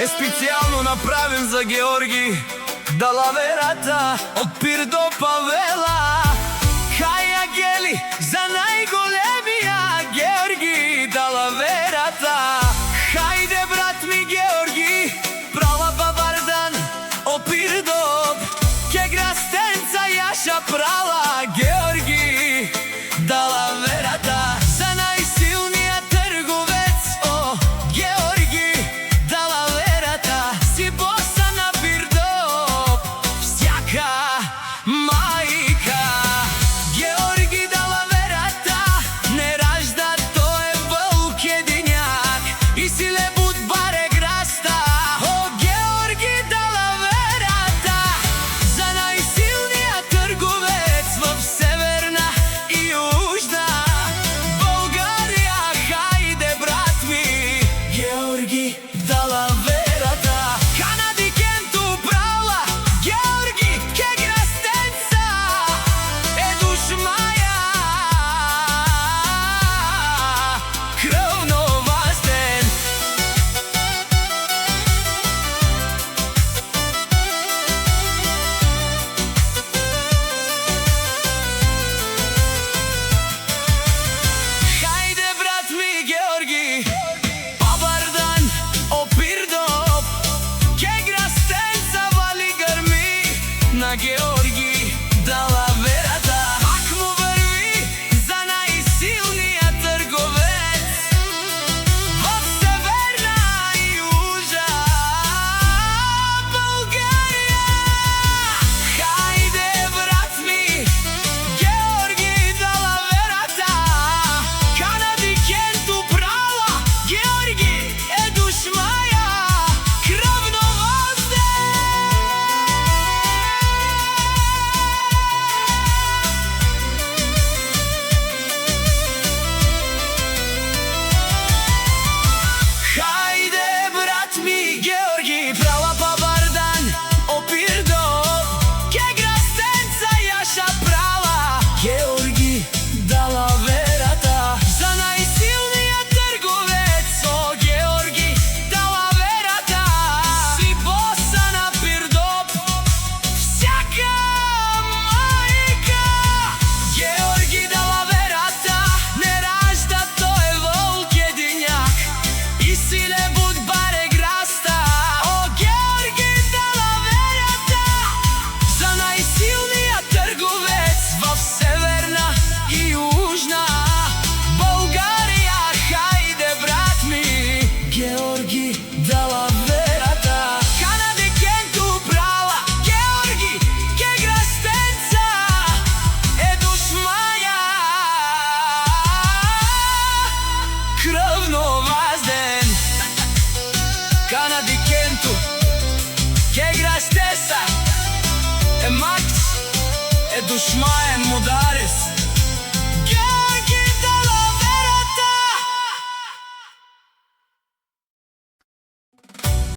е специјално направен за Георги Далаверата од Пир до Павела. Хаја гели за најголемија Георги Далаверата. Хајде брат ми Георги, права бабардан од Пир до ке грастенца јаша прала Георги Далаверата. За најсилниот трговец, о Георги Далаверата. Си боса на Пир до всяка мајка. Георги Далаверата не ражда, тој е вълк едињак и си лебут баре граста. О Георги Далаверата, за најсилниот трговец во северна и јужна Българија. Хајде брат ми Георги Далаверата. Канади кенту прала Георги ке грастенца е душ маја крвно вазден. Хајде брат ми Георги, бабардан од Пир до ке грастенца вали грми на Георги Далаверата. Пак му врви за најсилниот трговец во северна и јужна Българија. Хајде брат ми Георги Далаверата. Канади кенту прала Георги е душ маја крвно вазден. Хајде брат ми Георги, права бабардан од Пир до ке грастенца јаша прала Георги Далаверата. За најсилниот трговец, о Георги Далаверата. Си боса на Пир до всяка мајка. Георги Далаверата не ражда, тој е вълк едињак и си лебут баре граста. О Георги Далаверата, за најсилниот трговец во северна и јужна Българија. Хајде брат ми Георги Далаверата. Канади кенту прала Георги ке грастенца е душ маја крвно вазден. Канади кенту ке грастеса е макс е душ мајен мударес.